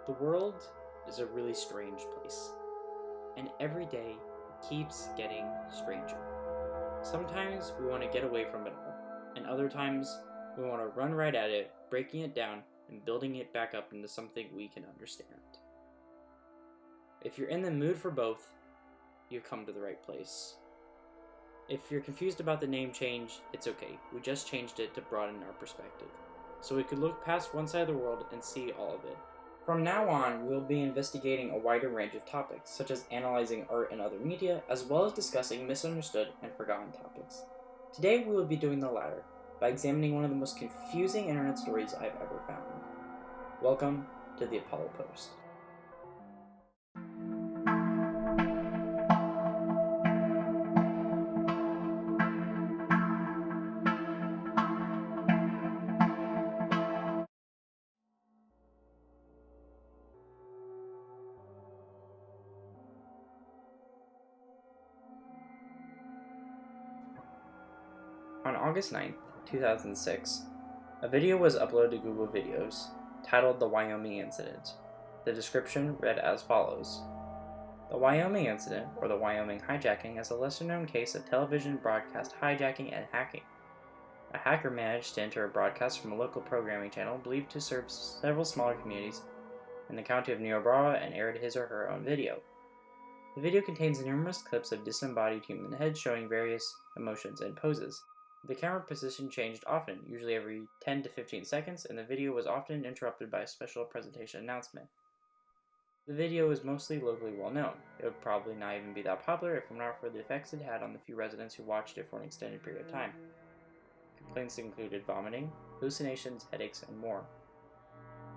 The world is a really strange place, and every day it keeps getting stranger. Sometimes we want to get away from it all, and other times we want to run right at it, breaking it down and building it back up into something we can understand. If you're in the mood for both, you've come to the right place. If you're confused about the name change, it's okay. We just changed it to broaden our perspective, so we could look past one side of the world and see all of it. From now on, we'll be investigating a wider range of topics, such as analyzing art and other media, as well as discussing misunderstood and forgotten topics. Today we will be doing the latter, by examining one of the most confusing internet stories I've ever found. Welcome to the Apollo Post. On August 9th, 2006, a video was uploaded to Google Videos titled The Wyoming Incident. The description read as follows. The Wyoming Incident, or the Wyoming hijacking, is a lesser-known case of television broadcast hijacking and hacking. A hacker managed to enter a broadcast from a local programming channel believed to serve several smaller communities in the county of Niobrara and aired his or her own video. The video contains numerous clips of disembodied human heads showing various emotions and poses. The camera position changed often, usually every 10 to 15 seconds, and the video was often interrupted by a special presentation announcement. The video is mostly locally well known. It would probably not even be that popular if not for the effects it had on the few residents who watched it for an extended period of time. Complaints included vomiting, hallucinations, headaches, and more.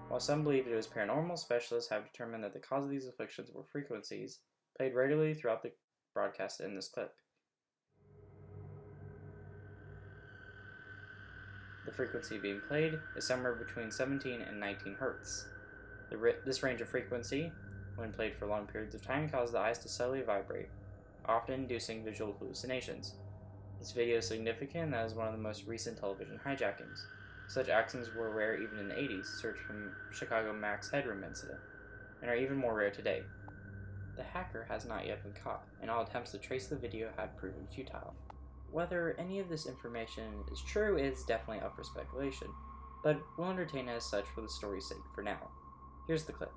While some believed it was paranormal, specialists have determined that the cause of these afflictions were frequencies played regularly throughout the broadcast in this clip. The frequency being played is somewhere between 17 and 19 Hz. This range of frequency, when played for long periods of time, causes the eyes to subtly vibrate, often inducing visual hallucinations. This video is significant as one of the most recent television hijackings. Such accidents were rare even in the 80s, search from Chicago Max Headroom Incident, and are even more rare today. The hacker has not yet been caught, and all attempts to trace the video have proven futile. Whether any of this information is true is definitely up for speculation, but we'll entertain it as such for the story's sake for now. Here's the clip.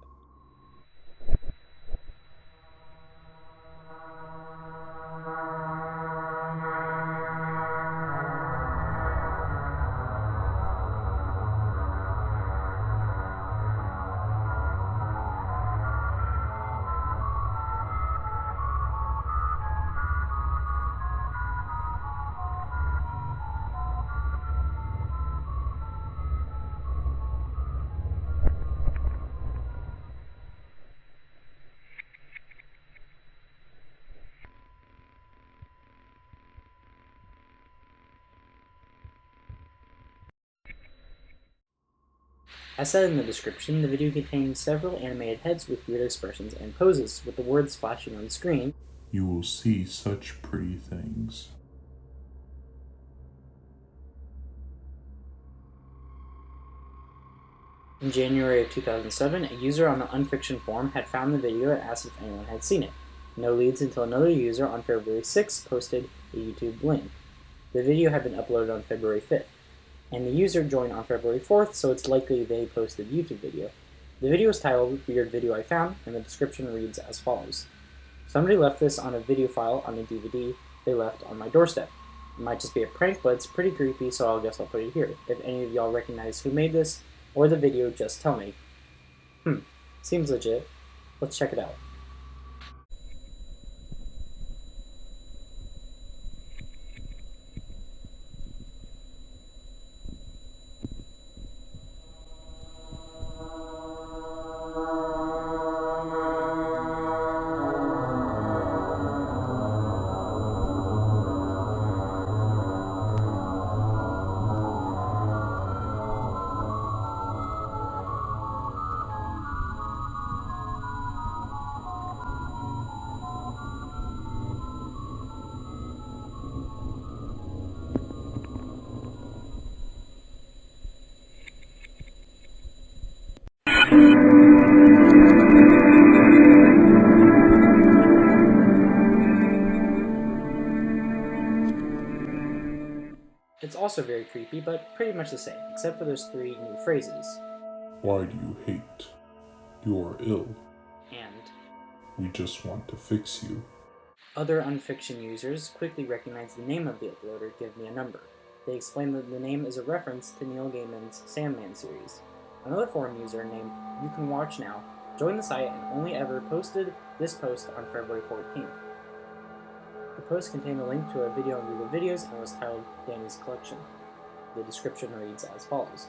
As said in the description, the video contains several animated heads with weird expressions and poses, with the words flashing on the screen. You will see such pretty things. In January of 2007, a user on the unflinching forum had found the video and asked if anyone had seen it. No leads until another user on February 6th posted a YouTube link. The video had been uploaded on February 5th. And the user joined on February 4th, so it's likely they posted the YouTube video. The video is titled Weird Video I Found, and the description reads as follows. Somebody left this on a video file on a DVD they left on my doorstep. It might just be a prank, but it's pretty creepy, so I guess I'll put it here. If any of y'all recognize who made this, or the video, just tell me. Seems legit. Let's check it out. also very creepy, but pretty much the same, except for those 3 new phrases. Why do you hate? You are ill. And We just want to fix you. other unfiction users quickly recognize the name of the uploader, Give Me a Number. They explain that the name is a reference to Neil Gaiman's Sandman series. Another forum user named You Can Watch Now joined the site and only ever posted this post on February 14th. The post contained a link to a video on Google Videos and was titled Danny's Collection. The description reads as follows.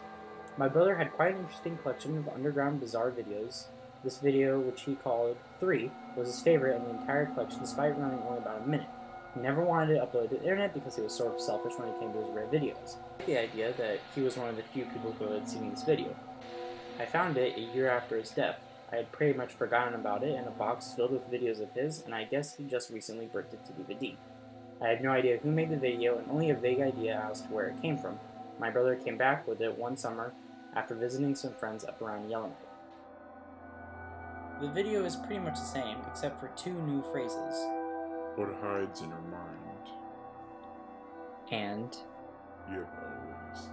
My brother had quite an interesting collection of underground bizarre videos. This video, which he called 3, was his favorite in the entire collection despite running only about a minute. He never wanted to upload to the internet because he was sort of selfish when it came to his rare videos. The idea that he was one of the few people who had seen this video. I found it a year after his death. I had pretty much forgotten about it in a box filled with videos of his, and I guess he just recently bricked it to DVD. I had no idea who made the video and only a vague idea as to where it came from. My brother came back with it one summer after visiting some friends up around Yellowknife. The video is pretty much the same, except for 2 new phrases. What hides in your mind? And You have already seen.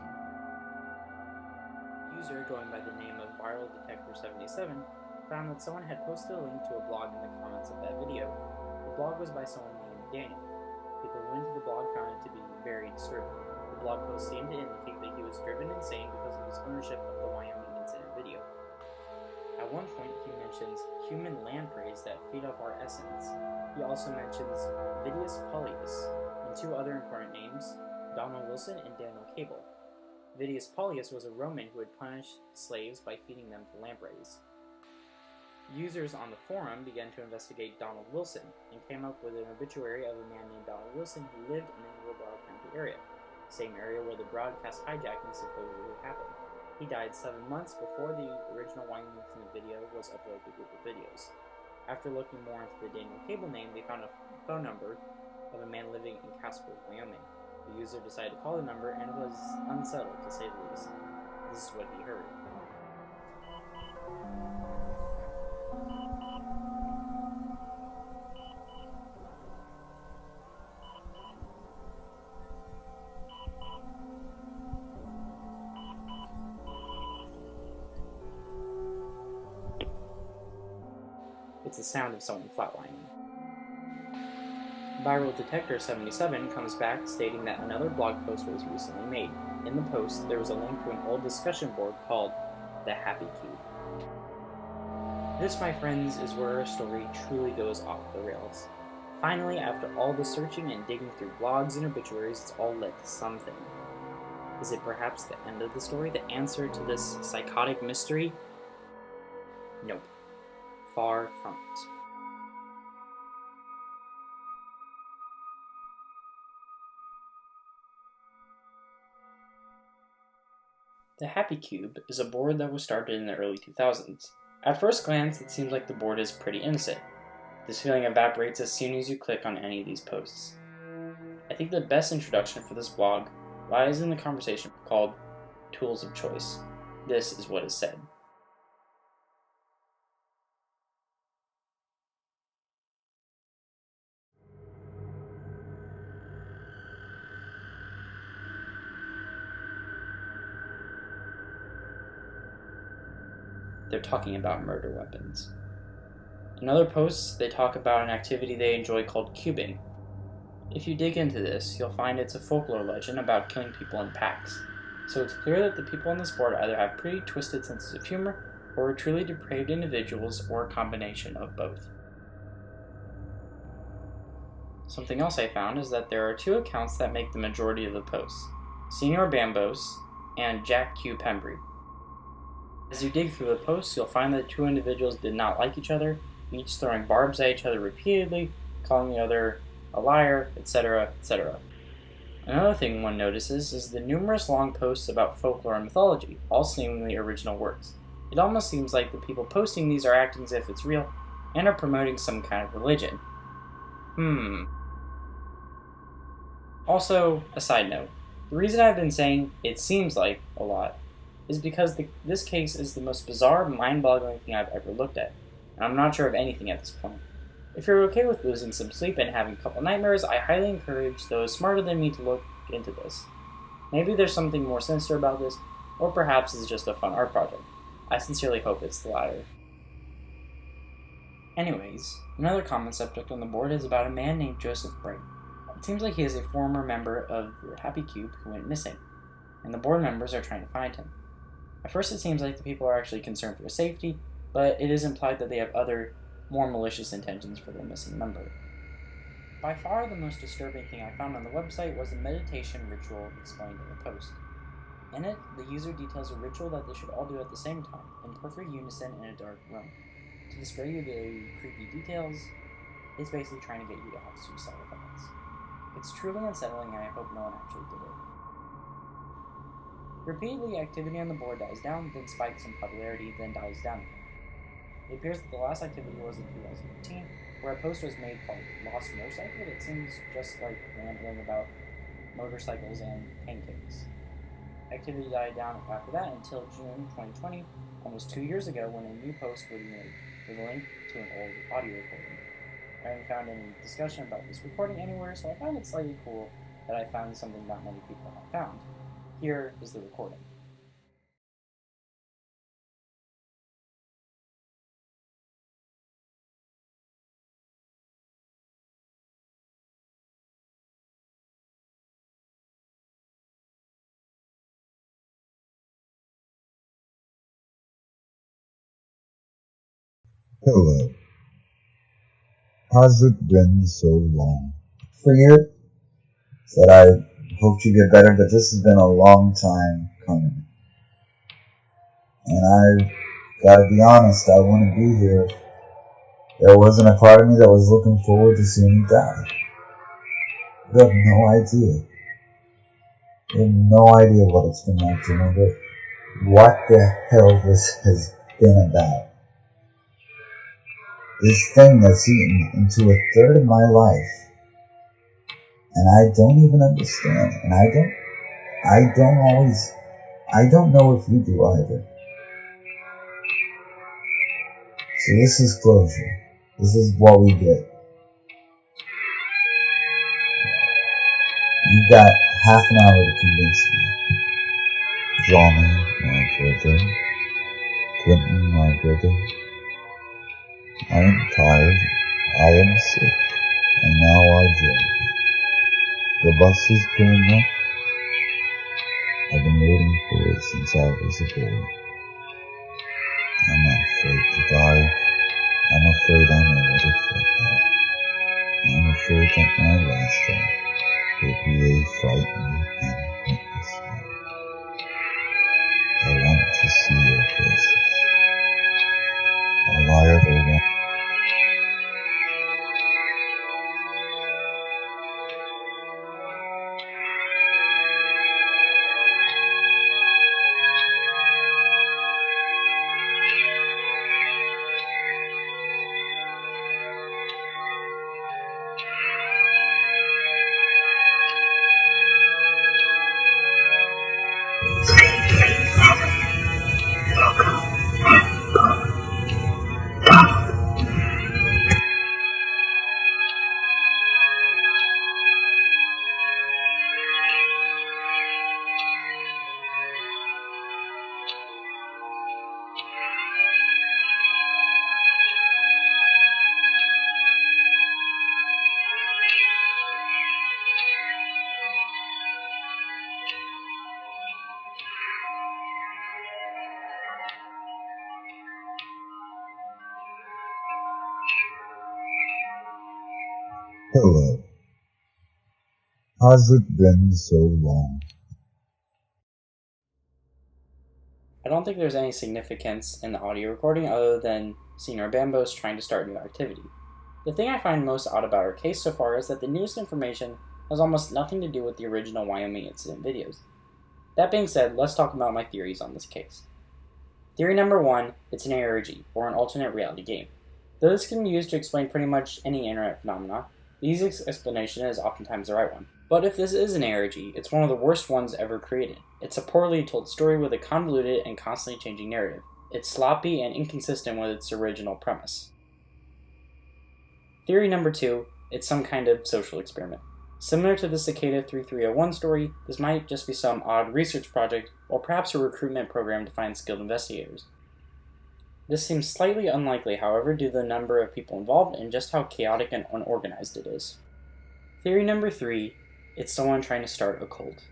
User going by the name of Viral Detector 77 found that someone had posted a link to a blog in the comments of that video. The blog was by someone named Daniel. People who went to the blog found it to be very disturbing. The blog post seemed to indicate that he was driven insane because of his ownership of the Wyoming Incident video. At one point, he mentions human lampreys that feed off our essence. He also mentions Vidius Paulius and 2 other important names, Donald Wilson and Daniel Cable. Vidius Paulius was a Roman who had punished slaves by feeding them to lampreys. Users on the forum began to investigate Donald Wilson and came up with an obituary of a man named Donald Wilson who lived in the Hillsborough County area, same area where the broadcast hijacking supposedly happened. He died 7 months before the original Wyoming Incident video was uploaded to Google Videos. After looking more into the Daniel Cable name, they found a phone number of a man living in Casper, Wyoming. The user decided to call the number and was unsettled, to say the least. This is what he heard. It's the sound of someone flatlining. Viral Detector 77 comes back stating that another blog post was recently made. In the post, there was a link to an old discussion board called The Happy Cube. This, my friends, is where our story truly goes off the rails. Finally, after all the searching and digging through blogs and obituaries, it's all led to something. Is it perhaps the end of the story, the answer to this psychotic mystery? Nope. Far from it. The Happy Cube is a board that was started in the early 2000s. At first glance, it seems like the board is pretty innocent. This feeling evaporates as soon as you click on any of these posts. I think the best introduction for this blog lies in the conversation called Tools of Choice. This is what is said. They're talking about murder weapons. In other posts, they talk about an activity they enjoy called cubing. If you dig into this, you'll find it's a folklore legend about killing people in packs. So it's clear that the people on this board either have pretty twisted senses of humor, or are truly depraved individuals, or a combination of both. Something else I found is that there are 2 accounts that make the majority of the posts, Senior Bambos and Jack Q. Pembry. As you dig through the posts, you'll find that 2 individuals did not like each other, each throwing barbs at each other repeatedly, calling the other a liar, etc., etc. Another thing one notices is the numerous long posts about folklore and mythology, all seemingly original works. It almost seems like the people posting these are acting as if it's real, and are promoting some kind of religion. Also, a side note, the reason I've been saying "it seems like" a lot is because this case is the most bizarre, mind-boggling thing I've ever looked at, and I'm not sure of anything at this point. If you're okay with losing some sleep and having a couple nightmares, I highly encourage those smarter than me to look into this. Maybe there's something more sinister about this, or perhaps it's just a fun art project. I sincerely hope it's the latter. Anyways, another common subject on the board is about a man named Joseph Bright. It seems like he is a former member of the Happy Cube who went missing, and the board members are trying to find him. At first it seems like the people are actually concerned for his safety, but it is implied that they have other, more malicious intentions for their missing member. By far the most disturbing thing I found on the website was a meditation ritual explained in the post. In it, the user details a ritual that they should all do at the same time, in perfect unison in a dark room. To spare you the creepy details, it's basically trying to get you to have suicidal thoughts. It's truly unsettling, and I hope no one actually did it. Repeatedly, activity on the board dies down, then spikes in popularity, then dies down again. It appears that the last activity was in 2018, where a post was made called Lost Motorcycle that seems just like rambling about motorcycles and pancakes. Activity died down after that until June 2020, almost 2 years ago, when a new post was made with a link to an old audio recording. I haven't found any discussion about this recording anywhere, so I found it slightly cool that I found something not many people have found. Here is the recording. Hello. Has it been so long? For you, that I hoped you get better, but this has been a long time coming. And I gotta be honest, I wouldn't be here. There wasn't a part of me that was looking forward to seeing you die. You have no idea. You have no idea what it's been like to wonder what the hell this has been about. This thing that's eaten into a third of my life. And I don't even understand. And I don't know if you do either. So this is closure. This is what we get. You've got half an hour to convince me. Johnny, my brother. Clinton, my brother. I am tired. I am sick. And now I drink. The bus is pulling up. I've been waiting for it since I was a boy. I'm not afraid to die. I'm afraid I know what it's like. I'm afraid that my last day will be a frightening and pointless one. I want to see your faces. All I ever want. Hello. Has it been so long? I don't think there's any significance in the audio recording other than Senior Bambos trying to start new activity. The thing I find most odd about our case so far is that the newest information has almost nothing to do with the original Wyoming Incident videos. That being said, let's talk about my theories on this case. Theory number 1, it's an ARG, or an alternate reality game. Though this can be used to explain pretty much any internet phenomena, the easiest explanation is oftentimes the right one. But if this is an ARG, it's one of the worst ones ever created. It's a poorly told story with a convoluted and constantly changing narrative. It's sloppy and inconsistent with its original premise. Theory number 2, it's some kind of social experiment. Similar to the Cicada 3301 story, this might just be some odd research project, or perhaps a recruitment program to find skilled investigators. This seems slightly unlikely, however, due to the number of people involved and just how chaotic and unorganized it is. Theory number 3, it's someone trying to start a cult.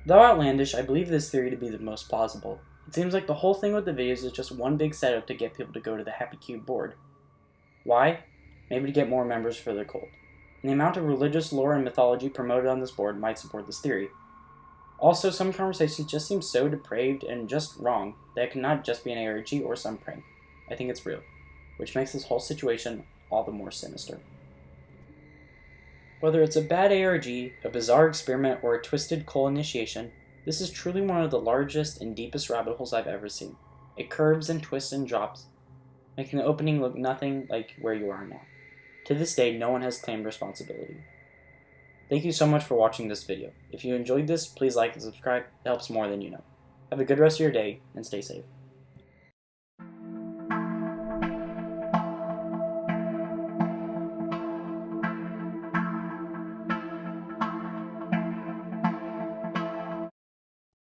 Though outlandish, I believe this theory to be the most plausible. It seems like the whole thing with the videos is just one big setup to get people to go to the Happy Cube board. Why? Maybe to get more members for their cult. And the amount of religious lore and mythology promoted on this board might support this theory. Also, some conversations just seem so depraved and just wrong that it cannot just be an ARG or some prank. I think it's real, which makes this whole situation all the more sinister. Whether it's a bad ARG, a bizarre experiment, or a twisted cult initiation, this is truly one of the largest and deepest rabbit holes I've ever seen. It curves and twists and drops, making the opening look nothing like where you are now. To this day, no one has claimed responsibility. Thank you so much for watching this video. If you enjoyed this, please like and subscribe. It helps more than you know. Have a good rest of your day, and stay safe.